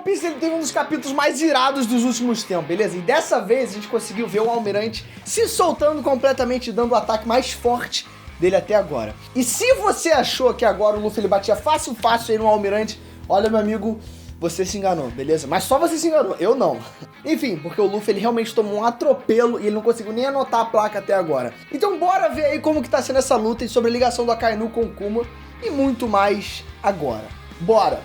Piece ele teve um dos capítulos mais irados dos últimos tempos, beleza? E dessa vez a gente conseguiu ver o Almirante se soltando completamente, dando o ataque mais forte dele até agora. E se você achou que agora o Luffy ele batia fácil aí no Almirante, olha, meu amigo, você se enganou, beleza? Mas só você se enganou, eu não. Enfim, porque o Luffy ele realmente tomou um atropelo e ele não conseguiu nem anotar a placa até agora. Então bora ver aí como que tá sendo essa luta e sobre a ligação do Akainu com o Kuma e muito mais agora. Bora!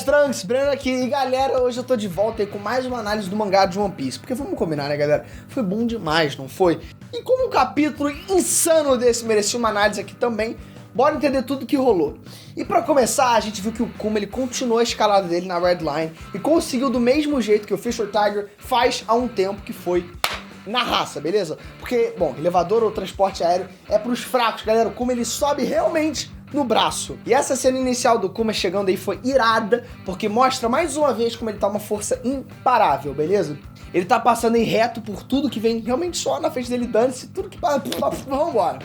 Trunks, Breno aqui, e galera, hoje eu tô de volta aí com mais uma análise do mangá de One Piece, porque vamos combinar, né, galera, foi bom demais, não foi? E como um capítulo insano desse merecia uma análise aqui também, bora entender tudo que rolou. E pra começar, a gente viu que o Kuma, ele continuou a escalada dele na Red Line e conseguiu do mesmo jeito que o Fisher Tiger faz há um tempo, que foi na raça, beleza? Porque, bom, elevador ou transporte aéreo é pros fracos, galera, o Kuma ele sobe realmente no braço. E essa cena inicial do Kuma chegando aí foi irada, porque mostra mais uma vez como ele tá uma força imparável, beleza? Ele tá passando em reto por tudo que vem realmente só na frente dele, dane-se, tudo que passa, vambora.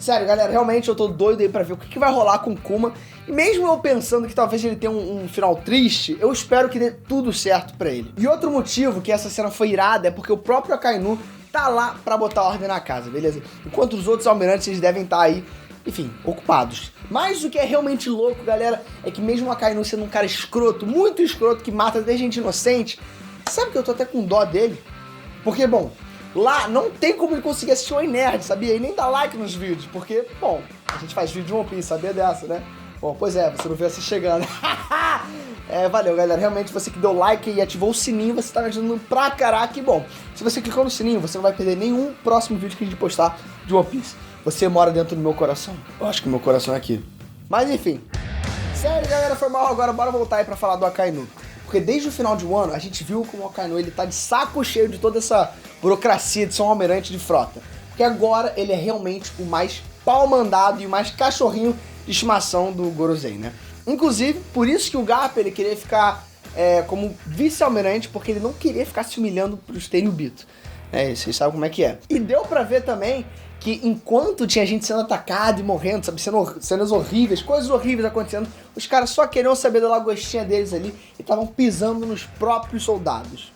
Sério, galera, realmente eu tô doido aí pra ver o que vai rolar com o Kuma. E mesmo eu pensando que talvez ele tenha um final triste, eu espero que dê tudo certo pra ele. E outro motivo que essa cena foi irada é porque o próprio Akainu tá lá pra botar ordem na casa, beleza? Enquanto os outros almirantes, eles devem estar aí, enfim, ocupados. Mas o que é realmente louco, galera, é que mesmo o Akainu sendo um cara escroto, muito escroto, que mata até gente inocente, sabe que eu tô até com dó dele? Porque, bom, lá não tem como ele conseguir assistir o Nerd, sabia? E nem dar like nos vídeos, porque, bom, a gente faz vídeo de One Piece, sabia dessa, né? Bom, pois é, você não vê assim chegando. Valeu, galera. Realmente, você que deu like e ativou o sininho, você tá me ajudando pra caraca. E bom, se você clicou no sininho, você não vai perder nenhum próximo vídeo que a gente postar de One Piece. Você mora dentro do meu coração. Eu acho que o meu coração é aqui. Mas enfim. Sério, galera, foi mal. Agora bora voltar aí pra falar do Akainu. Porque desde o final de um ano, a gente viu como o Akainu ele tá de saco cheio de toda essa burocracia de ser um almirante de frota. Porque agora ele é realmente o mais pau-mandado e o mais cachorrinho de estimação do Gorosei, né? Inclusive, por isso que o Garp ele queria ficar como vice-almirante, porque ele não queria ficar se humilhando pros Tenryubito. Vocês sabem como é que é. E deu pra ver também que enquanto tinha gente sendo atacada e morrendo, sabe, cenas horríveis, coisas horríveis acontecendo, os caras só queriam saber da lagostinha deles ali e estavam pisando nos próprios soldados.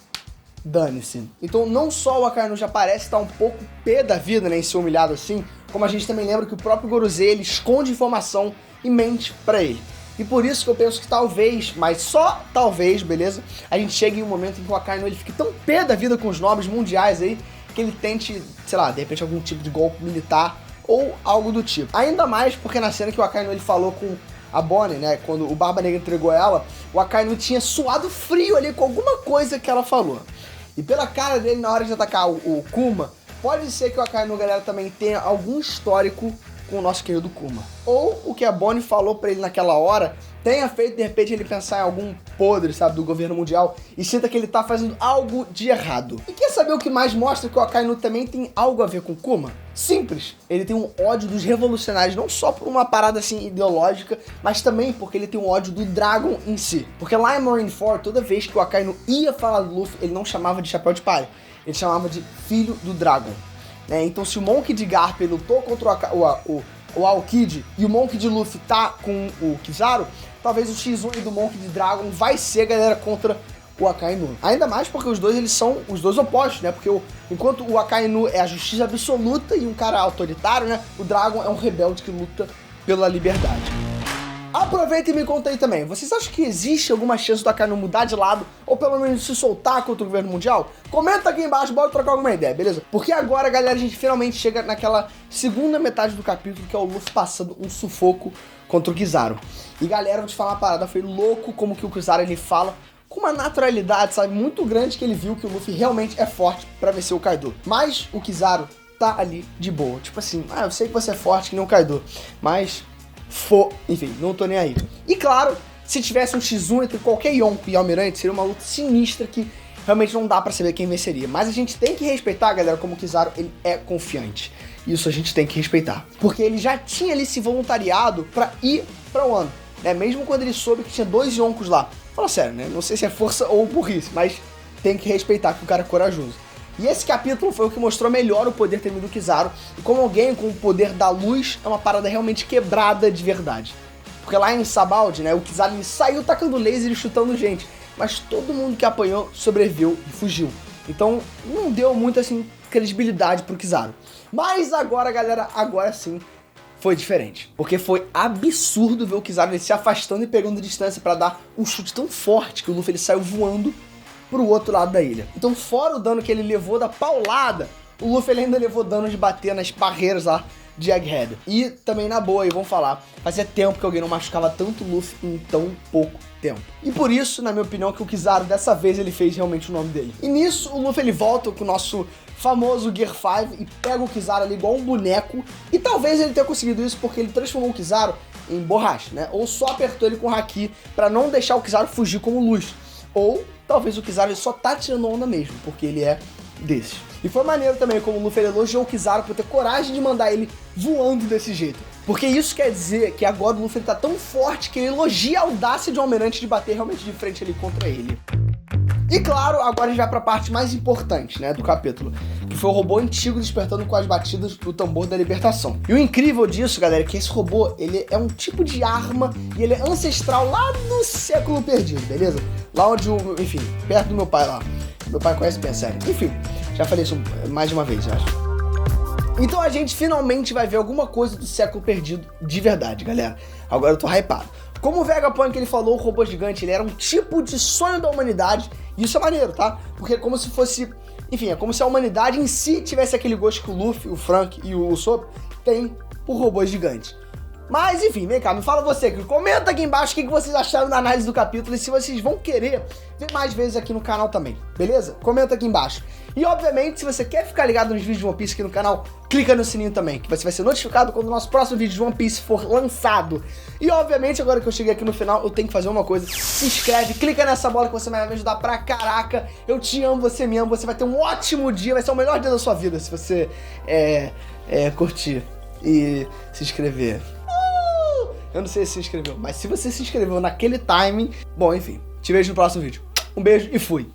Dane-se. Então não só o Akainu já parece estar um pouco pé da vida, né, em ser humilhado assim, como a gente também lembra que o próprio Gorosei, ele esconde informação e mente pra ele. E por isso que eu penso que talvez, mas só talvez, beleza, a gente chegue em um momento em que o Akainu ele fique tão pé da vida com os nobres mundiais aí, que ele tente, sei lá, de repente algum tipo de golpe militar ou algo do tipo. Ainda mais porque na cena que o Akainu ele falou com a Bonnie, né, quando o Barba Negra entregou ela, o Akainu tinha suado frio ali com alguma coisa que ela falou. E pela cara dele na hora de atacar o Kuma, pode ser que o Akainu, galera, também tenha algum histórico com o nosso querido Kuma. Ou o que a Bonnie falou pra ele naquela hora tenha feito, de repente, ele pensar em algum podre, sabe, do governo mundial e sinta que ele tá fazendo algo de errado. E quer saber o que mais mostra que o Akainu também tem algo a ver com o Kuma? Simples. Ele tem um ódio dos revolucionários, não só por uma parada assim ideológica, mas também porque ele tem um ódio do Dragon em si. Porque lá em Marineford, toda vez que o Akainu ia falar do Luffy, ele não chamava de chapéu de palha, ele chamava de filho do Dragon. Então se o Monkey D. Garp lutou contra o Aokiji e o Monkey D. Luffy tá com o Kizaru, talvez o X1 do Monkey D. Dragon vai ser, galera, contra o Akainu. Ainda mais porque os dois, eles são os dois opostos, né? Porque enquanto o Akainu é a justiça absoluta e um cara autoritário, né? O Dragon é um rebelde que luta pela liberdade. Aproveita e me conta aí também, vocês acham que existe alguma chance do Akainu mudar de lado ou pelo menos se soltar contra o governo mundial? Comenta aqui embaixo, bora trocar alguma ideia, beleza? Porque agora, galera, a gente finalmente chega naquela segunda metade do capítulo, que é o Luffy passando um sufoco contra o Kizaru. E galera, vou te falar uma parada, foi louco como que o Kizaru ele fala com uma naturalidade, sabe, muito grande, que ele viu que o Luffy realmente é forte pra vencer o Kaido. Mas o Kizaru tá ali de boa, tipo assim, eu sei que você é forte que nem o Kaido, mas enfim, não tô nem aí. E claro, se tivesse um X1 entre qualquer Yonko e Almirante, seria uma luta sinistra que realmente não dá pra saber quem venceria. Mas a gente tem que respeitar, galera, como o Kizaru ele é confiante. Isso a gente tem que respeitar. Porque ele já tinha ali se voluntariado pra ir pra Wano, né? Mesmo quando ele soube que tinha 2 Yonkos lá. Fala sério, né? Não sei se é força ou burrice, mas tem que respeitar que o cara é corajoso. E esse capítulo foi o que mostrou melhor o poder temido do Kizaru, e como alguém com o poder da luz é uma parada realmente quebrada de verdade. Porque lá em Sabaody, né, o Kizaru ele saiu tacando laser e chutando gente, mas todo mundo que apanhou sobreviveu e fugiu. Então não deu muito assim credibilidade pro Kizaru. Mas agora, galera, agora sim foi diferente. Porque foi absurdo ver o Kizaru ele se afastando e pegando distância pra dar um chute tão forte que o Luffy ele saiu voando pro outro lado da ilha. Então, fora o dano que ele levou da paulada, o Luffy ele ainda levou dano de bater nas barreiras lá de Egghead. E também na boa, e vamos falar, fazia tempo que alguém não machucava tanto o Luffy em tão pouco tempo. E por isso, na minha opinião, que o Kizaru dessa vez ele fez realmente o nome dele. E nisso, o Luffy ele volta com o nosso famoso Gear 5 e pega o Kizaru ali igual um boneco. E talvez ele tenha conseguido isso porque ele transformou o Kizaru em borracha, né? Ou só apertou ele com o Haki pra não deixar o Kizaru fugir como luz. Ou talvez o Kizaru ele só tá tirando onda mesmo, porque ele é desses. E foi maneiro também como o Luffy elogiou o Kizaru por ter coragem de mandar ele voando desse jeito. Porque isso quer dizer que agora o Luffy ele tá tão forte que ele elogia a audácia de um almirante de bater realmente de frente ali contra ele. E claro, agora a gente vai pra parte mais importante, né, do capítulo, que foi o robô antigo despertando com as batidas do tambor da libertação. E o incrível disso, galera, é que esse robô, ele é um tipo de arma e ele é ancestral lá no século perdido, beleza? Lá onde enfim, perto do meu pai lá. Meu pai conhece bem a série. Enfim, já falei isso mais de uma vez, eu acho. Então a gente finalmente vai ver alguma coisa do século perdido de verdade, galera. Agora eu tô hypado. Como o Vegapunk ele falou, o robô gigante ele era um tipo de sonho da humanidade. E isso é maneiro, tá? Porque é como se fosse... Enfim, é como se a humanidade em si tivesse aquele gosto que o Luffy, o Frank e o Usopp tem por robôs gigantes. Mas enfim, vem cá, me fala você, comenta aqui embaixo o que vocês acharam da análise do capítulo e se vocês vão querer ver mais vezes aqui no canal também, beleza? Comenta aqui embaixo. E obviamente, se você quer ficar ligado nos vídeos de One Piece aqui no canal, clica no sininho também, que você vai ser notificado quando o nosso próximo vídeo de One Piece for lançado. E obviamente, agora que eu cheguei aqui no final, eu tenho que fazer uma coisa. Se inscreve, clica nessa bola que você vai me ajudar pra caraca. Eu te amo, você me ama, você vai ter um ótimo dia, vai ser o melhor dia da sua vida se você curtir e se inscrever. Eu não sei se inscreveu, mas se você se inscreveu naquele timing... Bom, enfim, te vejo no próximo vídeo. Um beijo e fui!